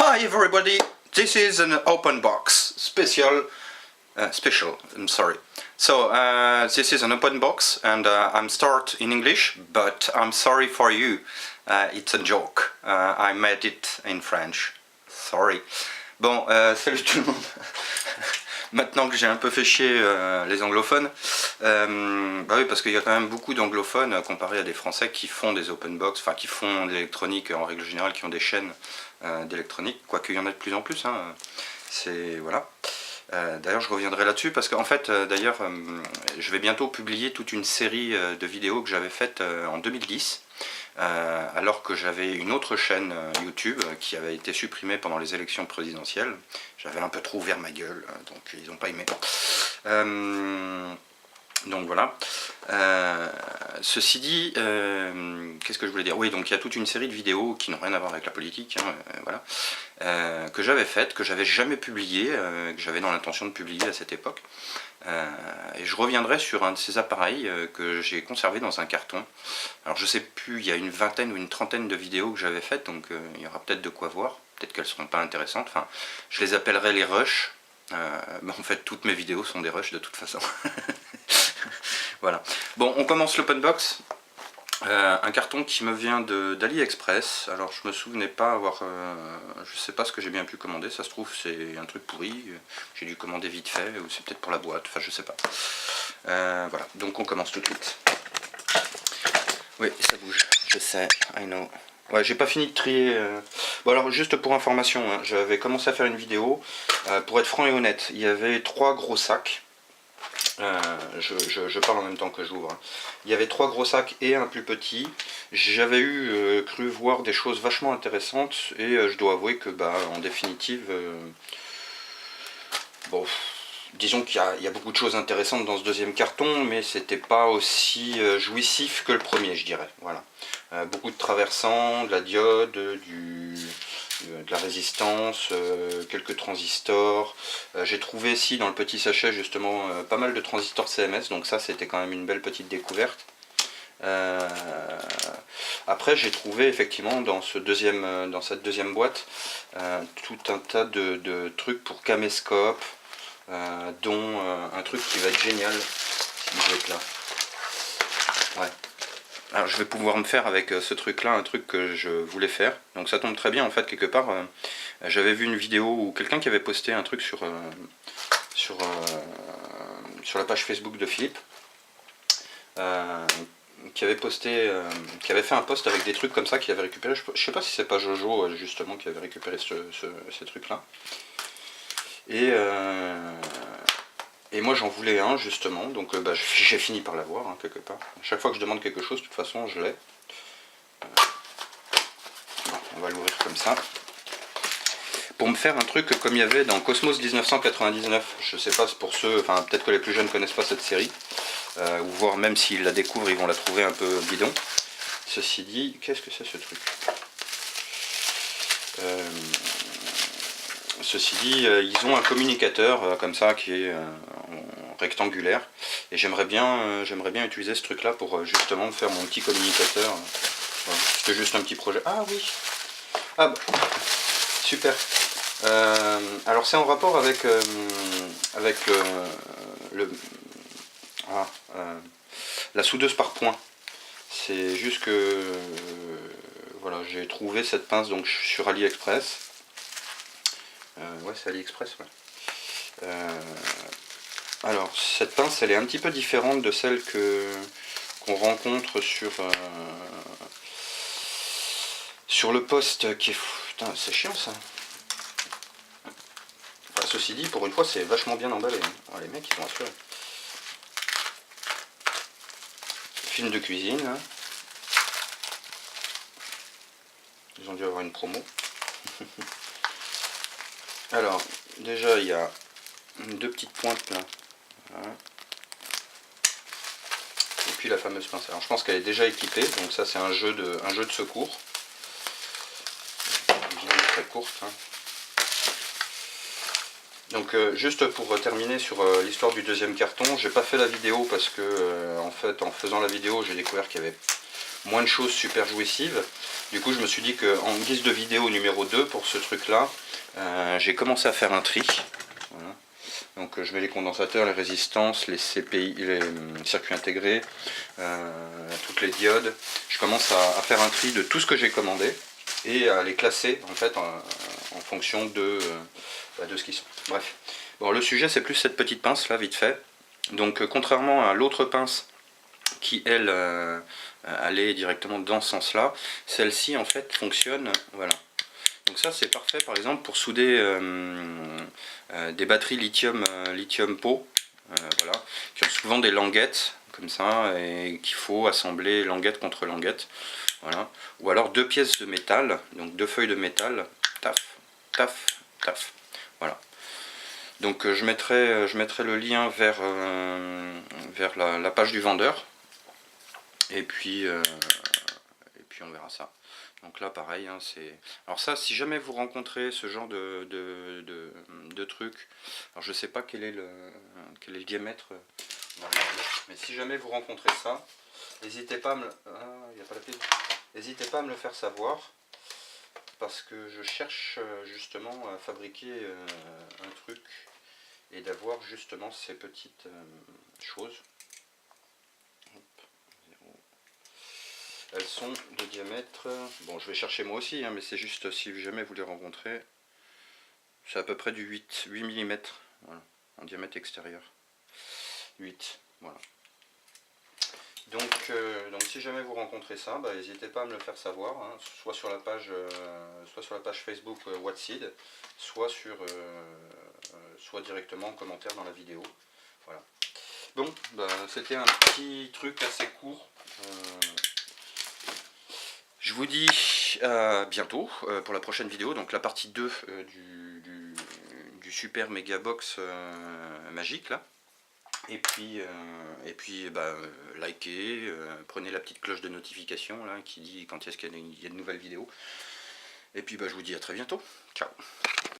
Hi everybody, this is an open box special, I'm sorry. So this is an open box and I'm start in English, but I'm sorry for you, it's a joke. I made it in French, sorry. Bon, salut tout le monde. Maintenant que j'ai un peu fait chier les anglophones, bah oui, parce qu'il y a quand même beaucoup d'anglophones comparé à des Français qui font des open box, enfin qui font de l'électronique en règle générale, qui ont des chaînes d'électronique, quoique il y en a de plus en plus, hein, c'est voilà. D'ailleurs je reviendrai là-dessus parce qu'en fait d'ailleurs je vais bientôt publier toute une série de vidéos que j'avais faites en 2010 alors que j'avais une autre chaîne YouTube qui avait été supprimée pendant les élections présidentielles. J'avais un peu trop ouvert ma gueule, donc ils n'ont pas aimé. Donc voilà. Ceci dit, qu'est-ce que je voulais dire? Oui, donc il y a toute une série de vidéos qui n'ont rien à voir avec la politique, hein, voilà, que j'avais faites, que j'avais jamais publiées, que j'avais dans l'intention de publier à cette époque. Et je reviendrai sur un de ces appareils que j'ai conservé dans un carton. Alors je sais plus, il y a une vingtaine ou une trentaine de vidéos que j'avais faites, donc il y aura peut-être de quoi voir. Peut-être qu'elles seront pas intéressantes. Enfin, je les appellerai les rushs. Mais en fait, toutes mes vidéos sont des rushs de toute façon. Voilà. Bon, on commence l'open box. Un carton qui me vient d'AliExpress. Alors je me souvenais pas avoir, je sais pas ce que j'ai bien pu commander, ça se trouve c'est un truc pourri, j'ai dû commander vite fait, ou c'est peut-être pour la boîte, enfin je sais pas. Voilà, donc on commence tout de suite. Oui, ça bouge, je sais, I know. Ouais, j'ai pas fini de trier. Bon alors juste pour information, hein, j'avais commencé à faire une vidéo, pour être franc et honnête, il y avait 3 gros sacs. Je parle en même temps que j'ouvre. Il y avait 3 gros sacs et un plus petit. J'avais cru voir des choses vachement intéressantes et je dois avouer que bah en définitive, bon, disons qu'il y a beaucoup de choses intéressantes dans ce deuxième carton, mais c'était pas aussi jouissif que le premier, je dirais. Voilà. Beaucoup de traversants, de la diode, de la résistance, quelques transistors. J'ai trouvé ici dans le petit sachet justement pas mal de transistors CMS, donc ça c'était quand même une belle petite découverte. Après j'ai trouvé effectivement dans cette deuxième boîte tout un tas de trucs pour caméscope, dont un truc qui va être génial si je vais être là. Ouais. Alors je vais pouvoir me faire avec ce truc là un truc que je voulais faire, donc ça tombe très bien en fait. Quelque part j'avais vu une vidéo où quelqu'un qui avait posté un truc sur la page Facebook de Philippe, qui avait fait un post avec des trucs comme ça qu'il avait récupéré. Je sais pas si c'est pas Jojo justement qui avait récupéré ces trucs là, et moi j'en voulais un justement, donc bah, j'ai fini par l'avoir hein, quelque part. À chaque fois que je demande quelque chose, de toute façon je l'ai. Bon, on va l'ouvrir comme ça. Pour me faire un truc comme il y avait dans Cosmos 1999, je sais pas pour ceux, enfin peut-être que les plus jeunes ne connaissent pas cette série, ou voire même s'ils la découvrent ils vont la trouver un peu bidon. Ceci dit, qu'est-ce que c'est ce truc? Ceci dit, ils ont un communicateur comme ça qui est rectangulaire, et j'aimerais bien utiliser ce truc là pour justement faire mon petit communicateur. Voilà. C'était juste un petit projet. Ah oui, ah bah, super. Alors c'est en rapport avec la soudeuse par points. C'est juste que voilà, j'ai trouvé cette pince donc sur AliExpress. Ouais, c'est AliExpress, ouais. Alors, cette pince, elle est un petit peu différente de celle qu'on rencontre sur le poste qui est... Putain, c'est chiant ça. Enfin, ceci dit, pour une fois, c'est vachement bien emballé. Hein. Oh, les mecs, ils vont assurer. Film de cuisine, là. Ils ont dû avoir une promo. Alors, déjà, il y a 2 petites pointes là. Voilà. Et puis la fameuse pince. Alors je pense qu'elle est déjà équipée, donc ça c'est un jeu de secours. Une vidéo très courte. Hein. Donc juste pour terminer sur l'histoire du deuxième carton, j'ai pas fait la vidéo parce que en fait en faisant la vidéo j'ai découvert qu'il y avait moins de choses super jouissives. Du coup je me suis dit qu'en guise de vidéo numéro 2 pour ce truc là, j'ai commencé à faire un tri. Voilà. Donc je mets les condensateurs, les résistances, les CPI, les circuits intégrés, toutes les diodes. Je commence à faire un tri de tout ce que j'ai commandé et à les classer en fait en fonction de ce qu'ils sont. Bref. Bon, le sujet c'est plus cette petite pince là vite fait. Donc contrairement à l'autre pince qui elle allait directement dans ce sens là, celle-ci en fait fonctionne, voilà. Donc ça c'est parfait par exemple pour souder des batteries lithium pot, voilà, qui ont souvent des languettes comme ça et qu'il faut assembler languette contre languette, voilà. Ou alors deux pièces de métal, donc deux feuilles de métal, taf, taf, taf, voilà. Donc je mettrai le lien vers la page du vendeur et puis on verra ça. Donc là pareil, hein, c'est... Alors ça, si jamais vous rencontrez ce genre de truc, alors je sais pas quel est le diamètre, mais si jamais vous rencontrez ça, n'hésitez pas à me... N'hésitez pas à me le faire savoir, parce que je cherche justement à fabriquer un truc et d'avoir justement ces petites choses. Elles sont de diamètre, bon je vais chercher moi aussi, hein, mais c'est juste si jamais vous les rencontrez, c'est à peu près du 8 mm, voilà, en diamètre extérieur. 8, voilà. Donc si jamais vous rencontrez ça, bah, n'hésitez pas à me le faire savoir, hein, soit sur la page Facebook Wattseed, soit directement en commentaire dans la vidéo. Voilà. Bon, bah, c'était un petit truc assez court. Je vous dis à bientôt pour la prochaine vidéo, donc la partie 2 du super méga box magique là. Et puis bah, likez, prenez la petite cloche de notification là qui dit quand est-ce qu'il y a de nouvelles vidéos. Et puis bah, je vous dis à très bientôt. Ciao.